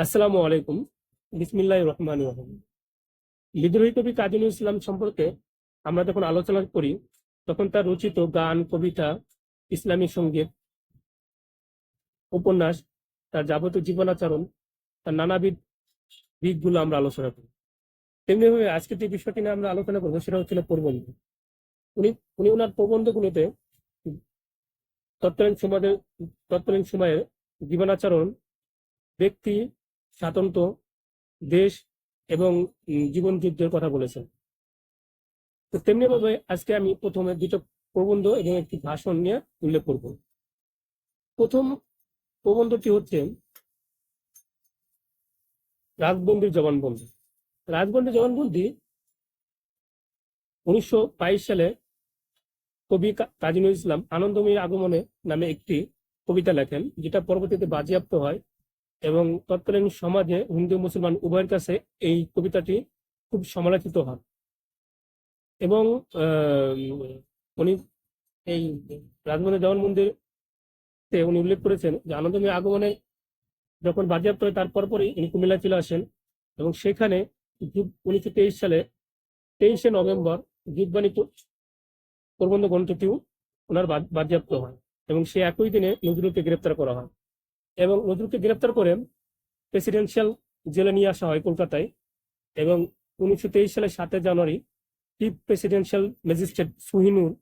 আসসালামু আলাইকুম। বিসমিল্লাহির রহমানির রহিম। বিদ্রোহী কবি কাজী নজরুল ইসলাম সম্পর্কে আমরা যখন আলোচনা করি, তখন তার রচিত গান, কবিতা, ইসলামী সঙ্গীত, উপন্যাস, তার যাবতীয় জীবনাচরণ, তার নানাবিধ দিকগুলো আমরা আলোচনা করি। তেমনিভাবে আজকে যে বিষয়টি নিয়ে আমরা আলোচনা করবো সেটা হচ্ছিল প্রবন্ধ। উনি উনি ওনার প্রবন্ধগুলোতে তৎকালীন সমাজের তৎকালীন সময়ে জীবনাচরণ, ব্যক্তি, স্বাতন্ত্র্য, দেশ এবং জীবন যুদ্ধের কথা বলেছেন। তো তেমনি ভাবে আজকে আমি প্রথমে দুটো প্রবন্ধ এবং একটি ভাষণ নিয়ে উল্লেখ করব। প্রথম প্রবন্ধটি হচ্ছে রাজবন্দির জবানবন্দি। রাজবন্দির জবানবন্দি 1922 সালে কবি কাজী নজরুল ইসলাম আনন্দময়ীর আগমনে নামে একটি কবিতা লেখেন, যেটা পরবর্তীতে বাজেয়াপ্ত হয় এবং তৎকালীন সমাজে হিন্দু মুসলমান উভয়ের কাছে এই কবিতাটি খুব সমালোচিত হয়। এবং উনি এই রাজবন্দির জবানবন্দির উনি উল্লেখ করেছেন যে আনন্দময়ী আগমনে যখন বাজেয়াপ্ত হয় তার পরপরই উনি কুমিল্লা চলে আসেন এবং সেখানে 1923 সালে 23শে নভেম্বর যুগবাণী প্রবন্ধ গ্রন্থটিও ওনার বাজেয়াপ্ত হয় এবং সে একই দিনে নজরুলকে গ্রেপ্তার করা হয় এবং নজরুলকে গ্রেপ্তার করে প্রেসিডেন্সিয়াল জেলে নিয়ে আসা হয় কলকাতায় এবং 1923 সালের 7 জানুয়ারি চিফ প্রেসিডেন্সিয়াল ম্যাজিস্ট্রেট সুহিনুর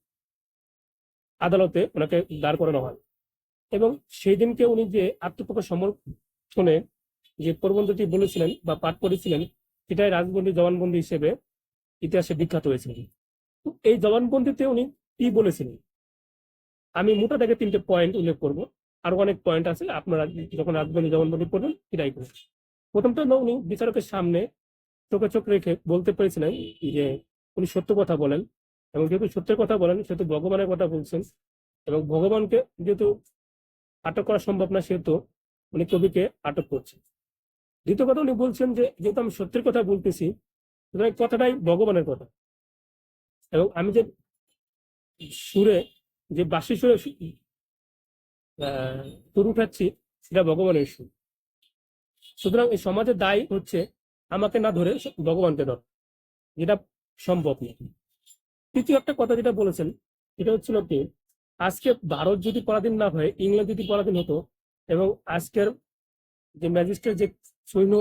আদালতে ওনাকে দাঁড় করানো হয় এবং সেই দিনকে উনি যে আত্মপ্রকাশ সমর্থনে যে প্রবন্ধটি বলেছিলেন বা পাঠ করেছিলেন, সেটাই রাজবন্দি জবানবন্দি হিসেবে ইতিহাসে বিখ্যাত হয়েছিল। এই জবানবন্দিতে উনি কি বলেছিলেন, আমি মোটা থেকে 3টে পয়েন্ট উল্লেখ করব। আরো অনেক পয়েন্ট আছে, আপনারা যখন রাজবন্দি জবানবন্দি পড়বেন সেটাই করবেন। প্রথমটা হলো উনি বিচারকের সামনে চোখে চোখ রেখে বলতে পেরেছিলেন যে উনি সত্য কথা বলেন এবং যেহেতু সত্যের কথা বলেন সেহেতু ভগবানের কথা বলছেন এবং ভগবানকে যেহেতু আটক করা সম্ভব না সেহেতু উনি কবিকে আটক করছেন। দ্বিতীয় কথা উনি বলছেন যে যেহেতু আমি সত্যের কথা বলতেছি, সুতরাং কথাটাই ভগবানের কথা এবং আমি যে সুরে যে বাঁশি সুরে সুর উঠাচ্ছি সেটা ভগবানের সুর। সুতরাং এই সমাজের দায় হচ্ছে আমাকে না ধরে ভগবানকে ধর, যেটা সম্ভব না। তৃতীয় একটা কথা যেটা বলেছেন সেটা হচ্ছিল কি, আজকে ভারত যদি পরাধীন না হয়, ইংল্যান্ড যদি পরাধীন হতো এবং আজকের যে ম্যাজিস্ট্রেট যে সৈন্য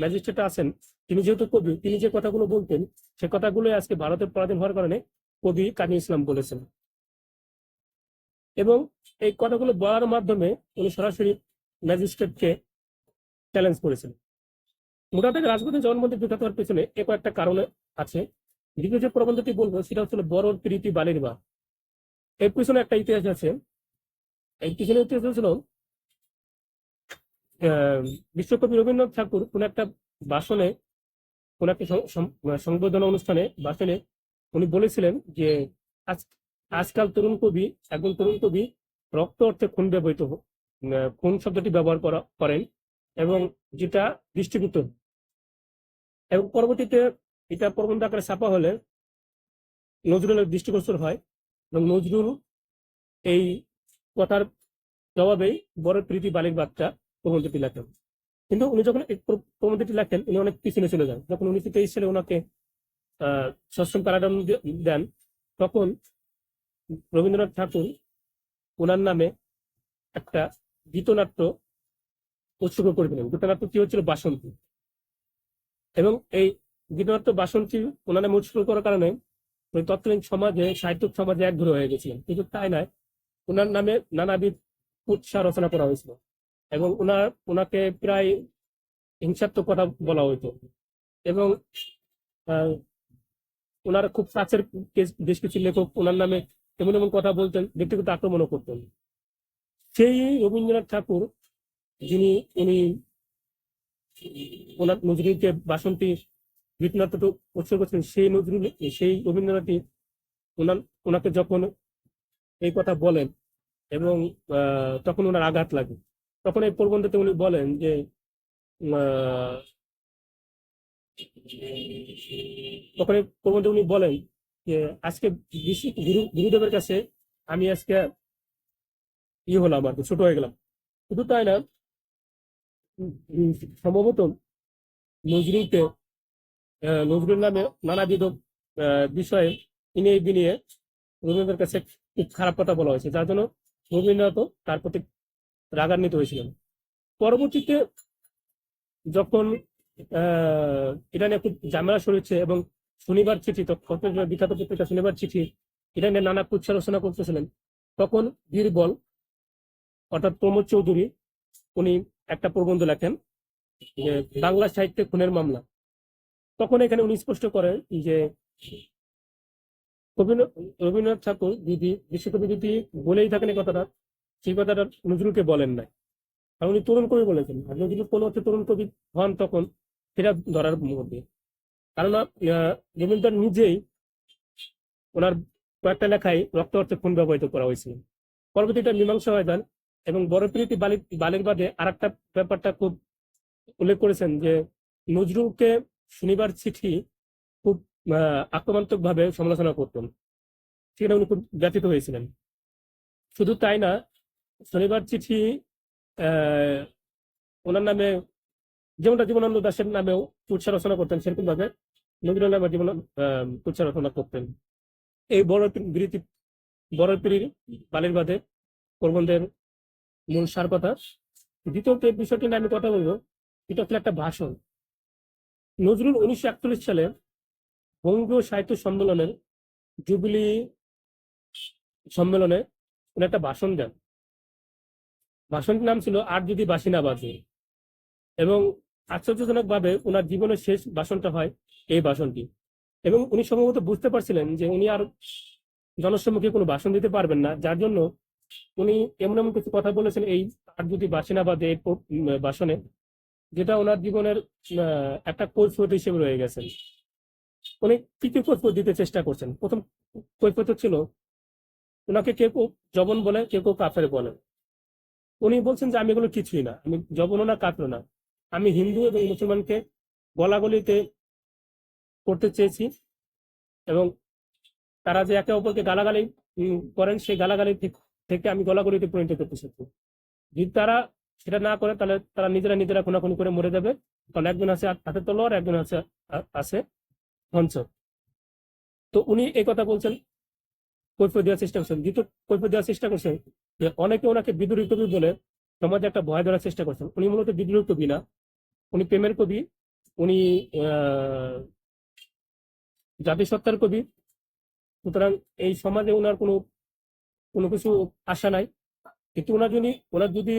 ম্যাজিস্ট্রেট আছেন তিনি যেহেতু কবি, তিনি যে কথাগুলো বলতেন সে কথাগুলো আজকে ভারতের পরাধীন হওয়ার কারণে কবি কাজী ইসলাম বলেছেন এবং এই কথাগুলো বলার মাধ্যমে উনি সরাসরি ম্যাজিস্ট্রেটকে চ্যালেঞ্জ করেছেন। মোটামুটি রাজপথে জবানবন্দি বিখ্যাত হওয়ার পেছনে এ কয়েকটা কারণে আছে। দ্বিতীয় যে প্রবন্ধটি বলবো সেটা হচ্ছিল বড় প্রীতি বালির বা। এর পিছনে একটা ইতিহাস আছে। এই পিছনে ইতিহাস হচ্ছিল বিশ্বকবি রবীন্দ্রনাথ ঠাকুর কোন একটা ভাষণে, কোন একটা সংবর্ধনা অনুষ্ঠানে ভাষণে উনি বলেছিলেন যে আজকাল একজন তরুণ কবি রক্ত অর্থে খুন ব্যবহৃত খুন শব্দটি ব্যবহার করেন এবং যেটা দৃষ্টিগুপ্ত এবং পরবর্তীতে এটা প্রবন্ধ আকারে ছাপা হলে নজরুলের দৃষ্টিগোচর হয় এবং নজরুল এই কথার জবাবেই বড় প্রীতি বালির বাচ্চা প্রবন্ধটি লেখেন। কিন্তু উনি যখন এই প্রবন্ধটি লেখেন উনি অনেক পিছনে চলে যান। যখন 1923 সালে ওনাকে সশ্রম কারাদণ্ড দেন, তখন রবীন্দ্রনাথ ঠাকুর ওনার নামে একটা গীতনাট্য উৎসর্গ করে দিলেন। গীতনাট্যটি হচ্ছিল বাসন্তী এবং এই গীতনাট্য বাসন্তী ওনার নামে উৎসর্গ করার কারণে ওই তৎকালীন সমাজে, সাহিত্য সমাজে একঘরে হয়ে গেছিলেন। কিন্তু তাই নয়, ওনার নামে নানাবিধ উৎসাহ রচনা করা হয়েছিল এবং ওনাকে প্রায় হিংসাত্মক কথা বলা হইতো এবং ওনার খুব কাছের বেশ কিছু লেখক ওনার নামে এমন এমন কথা বলতেন, ব্যক্তিগত আক্রমণও করতেন। সেই রবীন্দ্রনাথ ঠাকুর যিনি উনি ওনার নজরুলকে বাসন্তী গীতনাট্য উৎসর্গ করেছিলেন, সেই রবীন্দ্রনাথই ওনাকে যখন এই কথা বলেন এবং তখন ওনার আঘাত লাগে, তখন এই প্রবন্ধতে উনি বলেন যে তখন এই প্রবন্ধে উনি বলেন যে আজকে গুরুদেবের কাছে আমি আজকে হলাম আর কি, ছোট হয়ে গেলাম। শুধু তাই না, উম, সম্ভবত নজরুলকে নজরুল নামে নানাবিধ বিষয়ে ইনিয়ে বিনিয়ে রবীন্দ্রনাথের কাছে খুব খারাপ কথা বলা হয়েছে, যার জন্য রবীন্দ্রনাথও তার প্রতি রাগান্বিত হয়েছিলেন। পরবর্তীতে যখন এটা নিয়ে খুব ঝামেলা শুরু হচ্ছে এবং শনিবার চিঠি, তখন বিখ্যাত পত্রিকা শনিবার চিঠি এটা নিয়ে নানা কুৎসা রচনা করতেছিলেন, তখন বীরবল অর্থাৎ প্রমোদ চৌধুরী উনি একটা প্রবন্ধ লেখেন যে বাংলা সাহিত্যে খুনের মামলা। তখন এখানে উনি স্পষ্ট করেন যে রবীন্দ্রনাথ ঠাকুর যদি বিশ্বকবি যদি বলেই থাকেন এই কথাটা, সেই কথাটা নজরুলকে বলেন নাই, আর উনি তরুণ কবি বলেছেন। আর নজরুল কোনো অর্থে তরুণ কবি হন তখন সেটা ধরার মধ্যে, কারণ রবীন্দ্রনাথ নিজেই ওনার কয়েকটা লেখায় রক্ত অর্থে খুন ব্যবহৃত করা হয়েছিল। পরবর্তীটা মীমাংসা হয়ে যান এবং বড় প্রীতি বালির বাদে আর একটা ব্যাপারটা খুব উল্লেখ করেছেন যে নজরুলকে শনিবার চিঠি খুব আক্রমণাত্মক ভাবে সমালোচনা করতেন, সেটা উনি খুব ব্যথিত হয়েছিলেন। শুধু তাই না, শনিবার চিঠি আহ ওনার নামে যেমনটা জীবনানন্দ দাশের নামেও কুৎসা রচনা করতেন, সেরকম ভাবে নজরুল নামে জীবন কুৎসা রচনা করতেন। এই বড় পিড়ির বালির বাঁধে প্রবন্ধের মূল সার কথা। দ্বিতীয়ত এই বিষয়টি নিয়ে আমি কথা বলবো, এটা হচ্ছে একটা ভাষণ। নজরুল 1941 সালে বঙ্গীয় সাহিত্য সম্মেলনের জুবিলি সম্মেলনে উনি একটা ভাষণ দেন। ভাষণটির নাম ছিল আর যদি বাঁশি না বাজে, এবং আশ্চর্যজনক ভাবে ওনার জীবনের শেষ ভাষণটা হয় এই ভাষণটি। এবং উনি সম্ভবত বুঝতে পারছিলেন যে উনি আর জনসম্মুখে কোনো ভাষণ দিতে পারবেন না, যার জন্য উনি এমন এমন কিছু কথা বলেছেন এই আর যদি বাঁশি না বাজে এই ভাষণে, যেটা ওনার জীবনের একটা কৈফিয়ত হিসেবে রয়ে গেছেন। উনি কি কি কৈফিয়ত দিতে চেষ্টা করছেন। প্রথম কৈফিয়ত ছিল, ওনাকে কেউ কেউ জবন বলে, কেউ কেউ কাফের বলে। উনি বলছেন যে আমি এগুলো কিছুই না, আমি জবনও না কাফেরও না, আমি হিন্দু এবং মুসলমানকে গলাগলিতে করতে চেয়েছি, এবং তারা যে একে অপরকে গালাগালি করেন, সেই গালাগালি থেকে আমি গলাগলিতে পরিণত করতে চাচ্ছি। যদি তারা সেটা না করে তাহলে তারা নিজেরা নিজেরা খুনাখুনি করে মরে যাবে, কারণ একজন আছে হাতে তলোয়ার, একজন আছে হংস। তো উনি এই কথা বলছেন, কৈফিয়ত দেওয়ার চেষ্টা করছেন। দ্বিতীয় কৈফিয়ত দেওয়ার চেষ্টা করছেন যে অনেকে ওনাকে বিদ্রোহী কবি বলে সমাজে একটা ভয় ধরার চেষ্টা করছেন। উনি মূলত বিদ্রোহী কবি না, উনি প্রেমের কবি, উনি জাতিসত্তার কবি। সুতরাং এই সমাজে ওনার কোনো কোনো কিছু আশা নাই, কিন্তু ওনার যদি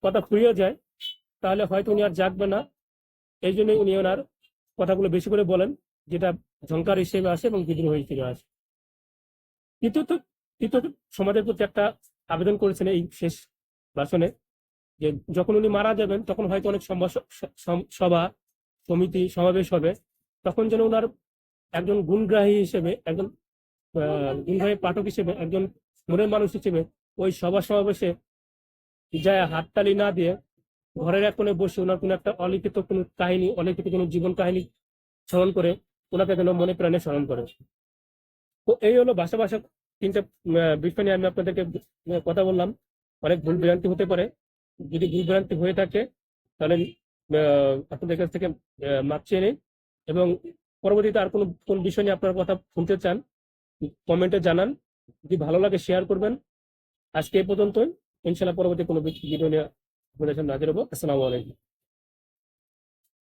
কথা ফুরিয়ে যায় তাহলে হয়তো উনি আর জাগবে না। এই জন্যই উনি ওনার কথাগুলো বেশি করে বলেন, যেটা ঝংকার হিসেবে আসে এবং বিদ্রোহ হিসেবে আসে। তৃতীয়ত তৃতীয়ত সমাজের প্রতি একটা আবেদন করেছেন এই শেষ ভাষণে, যে যখন উনি মারা যাবেন তখন হয়তো অনেক সভা সমিতি সমাবেশ হবে, তখন যেন ওনার একজন গুণগ্রাহী হিসেবে, একজন গুণগ্রাহী পাঠক হিসেবে, একজন মনের মানুষ হিসেবে ওই সভা সমাবেশে যায় হাততালি না দিয়ে ঘরের এক কোণে বসে ওনার কোনো একটা অলিখিত কোনো কাহিনী, অলিখিত কোনো জীবন কাহিনী স্মরণ করে ওনাকে যেন মনে প্রাণে স্মরণ করে। তো এই হলো ভাষা ভাষা তিনটা বিষয় নিয়ে আমি আপনাদেরকে কথা বললাম। অনেক ভুল ভ্রান্তি হতে পারে, যদি ভুল ভ্রান্তি হয়ে থাকে তাহলে আপনাদের কাছ থেকে মাপ চেয়ে নিই, এবং পরবর্তীতে আর কোন বিষয় নিয়ে আপনার কথা শুনতে চান কমেন্টে জানান। যদি ভালো লাগে শেয়ার করবেন। আজকে এই পর্যন্তই, ইনশাল্লাহ পরবর্তী কোনো ভিডিও নিয়ে আপনাদের সামনে হাজির হবো। আসসালামু আলাইকুম।